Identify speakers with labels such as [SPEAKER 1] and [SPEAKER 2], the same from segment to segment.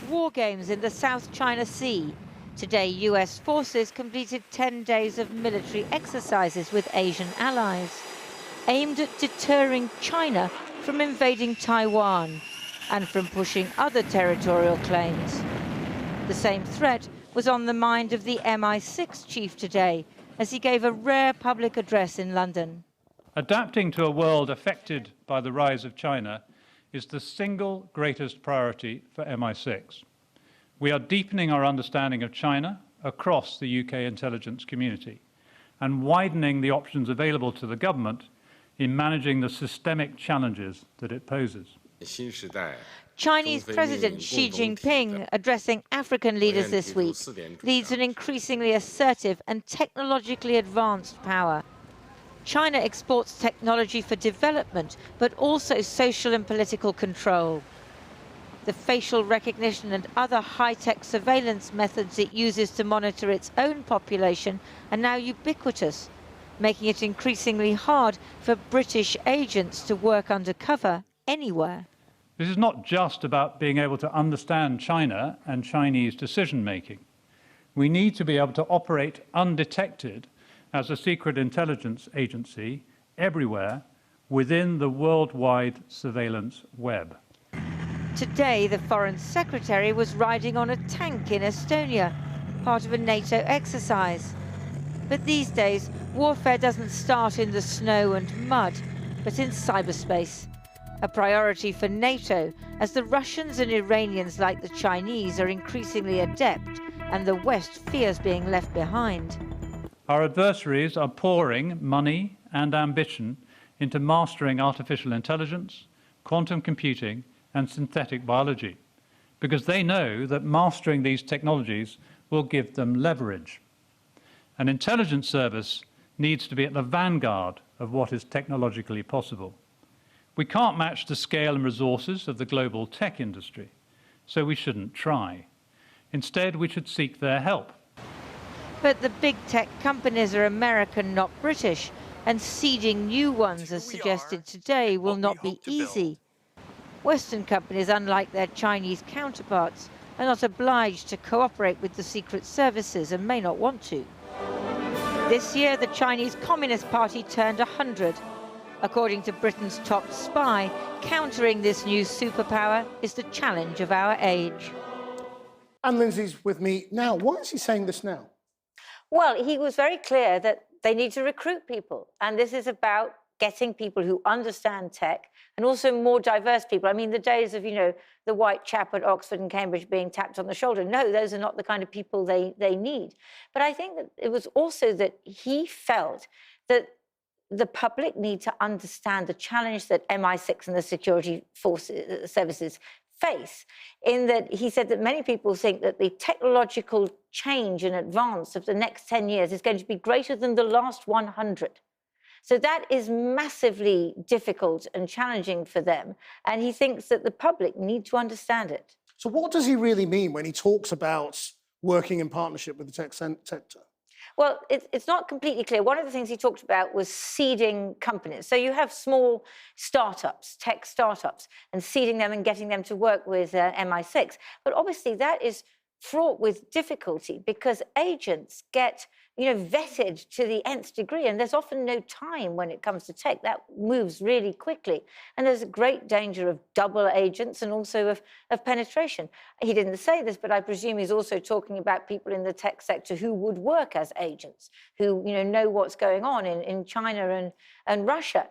[SPEAKER 1] War games in the South China Sea. Today, US forces completed 10 days of military exercises with Asian allies, aimed at deterring China from invading Taiwan and from pushing other territorial claims. The same threat was on the mind of the MI6 chief today, as he gave a rare public address in London.
[SPEAKER 2] Adapting to a world affected by the rise of China is the single greatest priority for MI6. We are deepening our understanding of China across the UK intelligence community and widening the options available to the government in managing the systemic challenges that it poses.
[SPEAKER 1] Chinese President Xi Jinping, addressing African leaders this week, leads an increasingly assertive and technologically advanced power. China exports technology for development, but also social and political control. The facial recognition and other high-tech surveillance methods it uses to monitor its own population are now ubiquitous, making it increasingly hard for British agents to work undercover anywhere.
[SPEAKER 2] This is not just about being able to understand China and Chinese decision-making. We need to be able to operate undetected as a secret intelligence agency everywhere within the worldwide surveillance web.
[SPEAKER 1] Today, the Foreign Secretary was riding on a tank in Estonia, part of a NATO exercise. But these days, warfare doesn't start in the snow and mud, but in cyberspace. A priority for NATO, as the Russians and Iranians, like the Chinese, are increasingly adept, and the West fears being left behind.
[SPEAKER 2] Our adversaries are pouring money and ambition into mastering artificial intelligence, quantum computing, and synthetic biology, because they know that mastering these technologies will give them leverage. An intelligence service needs to be at the vanguard of what is technologically possible. We can't match the scale and resources of the global tech industry, so we shouldn't try. Instead, we should seek their help.
[SPEAKER 1] But the big tech companies are American, not British, and seeding new ones, as suggested today, will not be easy. Western companies, unlike their Chinese counterparts, are not obliged to cooperate with the secret services and may not want to. This year, the Chinese Communist Party turned 100. According to Britain's top spy, countering this new superpower is the challenge of our age.
[SPEAKER 3] Anne Lindsay's with me now. Why is he saying this now?
[SPEAKER 4] Well, he was very clear that they need to recruit people. And this is about getting people who understand tech and also more diverse people. I mean, the days of, the white chap at Oxford and Cambridge being tapped on the shoulder. No, those are not the kind of people they need. But I think that it was also that he felt that the public need to understand the challenge that MI6 and the security forces, services face, in that he said that many people think that the technological change and advance of the next 10 years is going to be greater than the last 100. So that is massively difficult and challenging for them. And he thinks that the public need to understand it.
[SPEAKER 3] So what does he really mean when he talks about working in partnership with the tech sector?
[SPEAKER 4] Well, it's not completely clear. One of the things he talked about was seeding companies. So you have small startups, tech startups, and seeding them and getting them to work with MI6. But obviously that is fraught with difficulty because agents get vetted to the nth degree, and there's often no time when it comes to tech. That moves really quickly, and there's a great danger of double agents and also of penetration. He didn't say this, but I presume he's also talking about people in the tech sector who would work as agents, who know what's going on in China and Russia.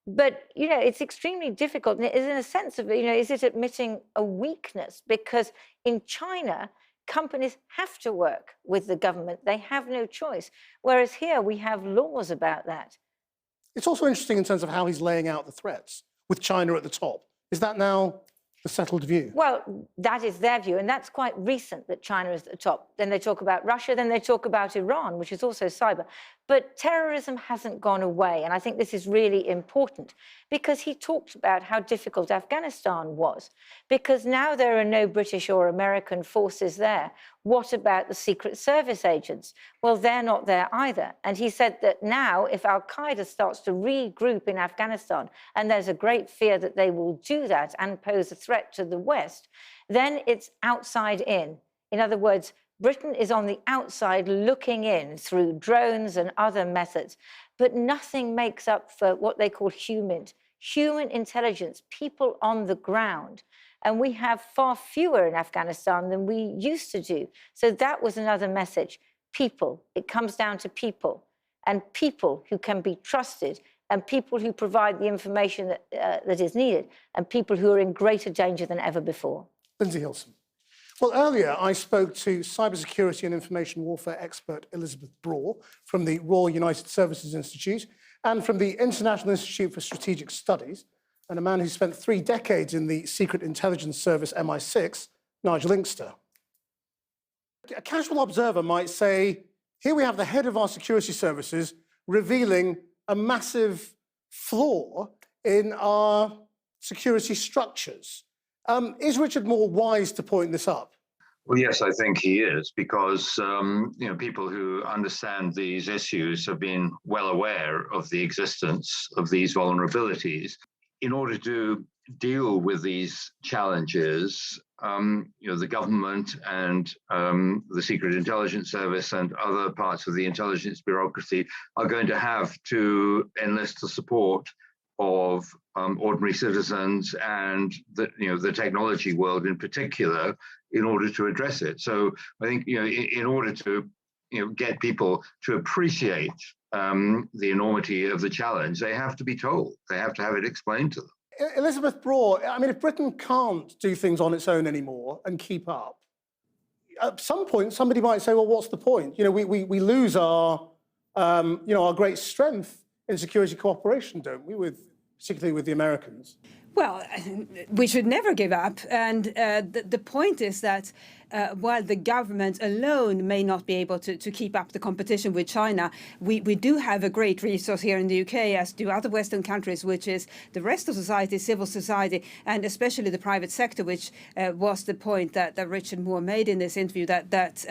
[SPEAKER 4] But, it's extremely difficult, and it is in a sense of, is it admitting a weakness? Because in China, companies have to work with the government. They have no choice. Whereas here we have laws about that.
[SPEAKER 3] It's also interesting in terms of how he's laying out the threats, with China at the top. Is that now the settled view?
[SPEAKER 4] Well, that is their view, and that's quite recent that China is at the top. Then they talk about Russia, then they talk about Iran, which is also cyber. But terrorism hasn't gone away, and I think this is really important because he talked about how difficult Afghanistan was, because now there are no British or American forces there. What about the Secret Service agents? Well, they're not there either. And he said that now, if Al-Qaeda starts to regroup in Afghanistan, and there's a great fear that they will do that and pose a threat to the West, then it's outside in. In other words, Britain is on the outside looking in through drones and other methods, but nothing makes up for what they call human intelligence, people on the ground. And we have far fewer in Afghanistan than we used to do. So that was another message. People, it comes down to people, and people who can be trusted, and people who provide the information that is needed, and people who are in greater danger than ever before.
[SPEAKER 3] Lindsay Hilson. Well, earlier I spoke to cybersecurity and information warfare expert Elizabeth Braw from the Royal United Services Institute and from the International Institute for Strategic Studies, and a man who spent 3 decades in the Secret Intelligence Service MI6, Nigel Inkster. A casual observer might say, here we have the head of our security services revealing a massive flaw in our security structures. Is Richard Moore wise to point this up?
[SPEAKER 5] Well, yes, I think he is, because people who understand these issues have been well aware of the existence of these vulnerabilities. In order to deal with these challenges, the government and the Secret Intelligence Service and other parts of the intelligence bureaucracy are going to have to enlist the support of ordinary citizens and the technology world in particular in order to address it. So I think in order to get people to appreciate the enormity of the challenge, they have to be told. They have to have it explained to them.
[SPEAKER 3] Elizabeth Braw, I mean, if Britain can't do things on its own anymore and keep up, at some point somebody might say, well, what's the point? We lose our great strength in security cooperation, don't we, particularly with the Americans?
[SPEAKER 6] Well, we should never give up. And the point is that while the government alone may not be able to keep up the competition with China, we do have a great resource here in the UK, as do other Western countries, which is the rest of society, civil society, and especially the private sector, which was the point that Richard Moore made in this interview, that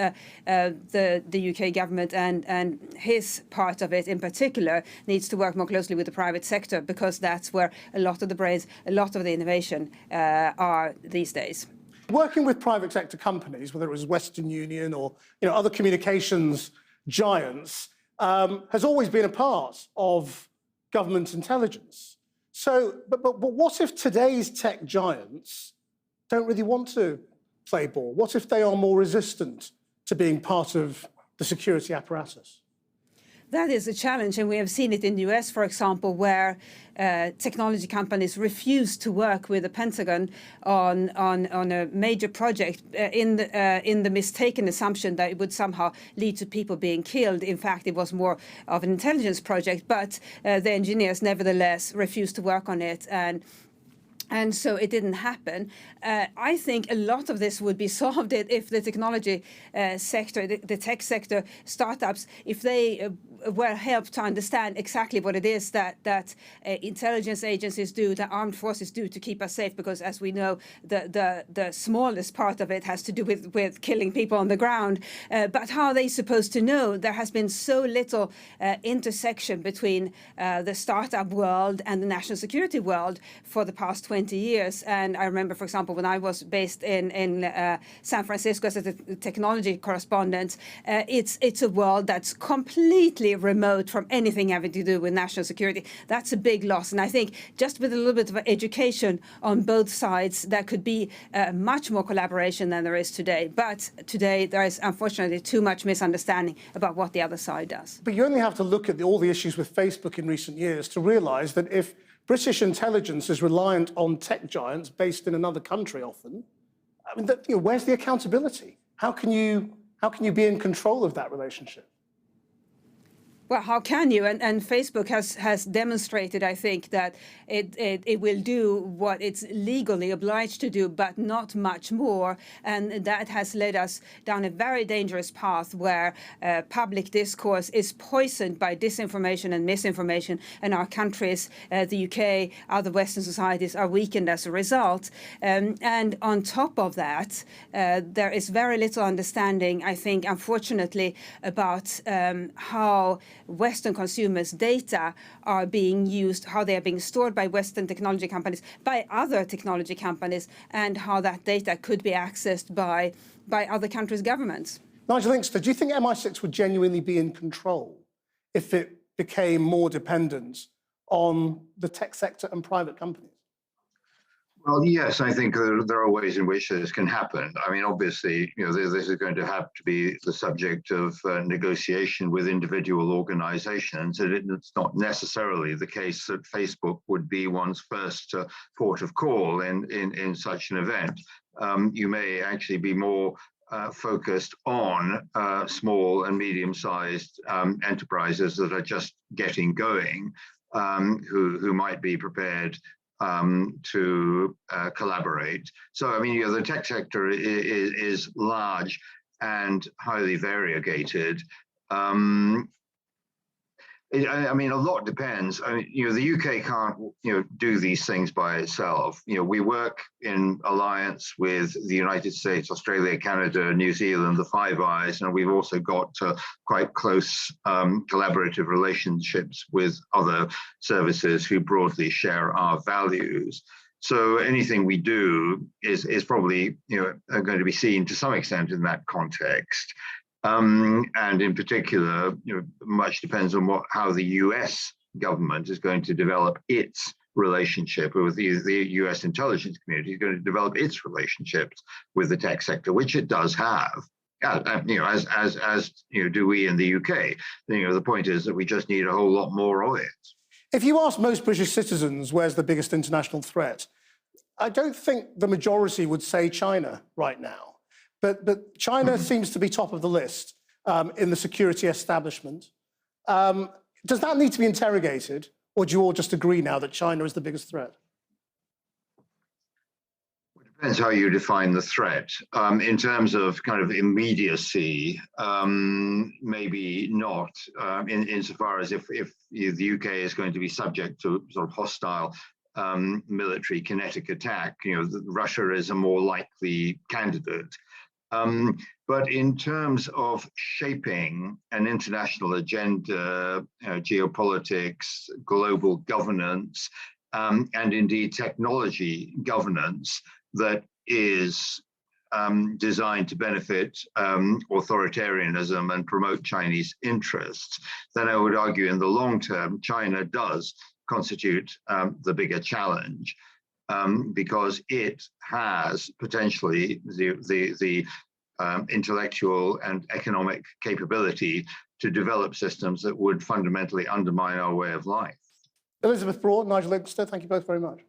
[SPEAKER 6] the UK government and his part of it in particular needs to work more closely with the private sector, because that's where a lot of the brains, a lot of the innovation are these days.
[SPEAKER 3] Working with private sector companies, whether it was Western Union or other communications giants, has always been a part of government intelligence. So, but what if today's tech giants don't really want to play ball? What if they are more resistant to being part of the security apparatus?
[SPEAKER 6] That is a challenge, and we have seen it in the US, for example, where technology companies refuse to work with the Pentagon on a major project in the mistaken assumption that it would somehow lead to people being killed. In fact, it was more of an intelligence project, but the engineers nevertheless refused to work on it, and so it didn't happen. I think a lot of this would be solved if the technology sector, the tech sector, startups, if they were helped to understand exactly what it is that intelligence agencies do, that armed forces do to keep us safe. Because as we know, the smallest part of it has to do with killing people on the ground. But how are they supposed to know? There has been so little intersection between the startup world and the national security world for the past 20 years. And I remember, for example, when I was based in San Francisco as a technology correspondent, it's a world that's completely remote from anything having to do with national security. That's a big loss. And I think just with a little bit of education on both sides, there could be much more collaboration than there is today. But today, there is unfortunately too much misunderstanding about what the other side does.
[SPEAKER 3] But you only have to look at all the issues with Facebook in recent years to realise that if British intelligence is reliant on tech giants based in another country often, I mean, where's the accountability? How can you be in control of that relationship?
[SPEAKER 6] Well, how can you? And Facebook has demonstrated, I think, that it will do what it's legally obliged to do, but not much more. And that has led us down a very dangerous path where public discourse is poisoned by disinformation and misinformation, and our countries, the UK, other Western societies, are weakened as a result. And on top of that, there is very little understanding, I think, unfortunately, about how Western consumers' data are being used, how they are being stored by Western technology companies, by other technology companies, and how that data could be accessed by other countries' governments.
[SPEAKER 3] Nigel Inkster, do you think MI6 would genuinely be in control if it became more dependent on the tech sector and private companies?
[SPEAKER 5] Well, yes, I think there are ways in which this can happen. I mean, obviously, this is going to have to be the subject of negotiation with individual organizations. And it's not necessarily the case that Facebook would be one's first port of call in such an event. You may actually be more focused on small and medium-sized enterprises that are just getting going, who might be prepared to collaborate. So, I mean, the tech sector is large and highly variegated. I mean, a lot depends. I mean, the UK can't, do these things by itself. We work in alliance with the United States, Australia, Canada, New Zealand, the Five Eyes, and we've also got quite close collaborative relationships with other services who broadly share our values. So anything we do is probably, going to be seen to some extent in that context. And in particular, much depends on how the US government is going to develop its relationship with the US intelligence community, is going to develop its relationships with the tech sector, which it does have. As do we in the UK. The point is that we just need a whole lot more of it.
[SPEAKER 3] If you ask most British citizens where's the biggest international threat, I don't think the majority would say China right now. But China seems to be top of the list in the security establishment. Does that need to be interrogated, or do you all just agree now that China is the biggest threat?
[SPEAKER 5] It depends how you define the threat. In terms of kind of immediacy, maybe not, insofar as if the UK is going to be subject to sort of hostile military kinetic attack, Russia is a more likely candidate. But in terms of shaping an international agenda, geopolitics, global governance, and indeed technology governance that is designed to benefit authoritarianism and promote Chinese interests, then I would argue in the long term, China does constitute the bigger challenge. Because it has potentially the intellectual and economic capability to develop systems that would fundamentally undermine our way of life.
[SPEAKER 3] Elizabeth Braw, Nigel Inkster, thank you both very much.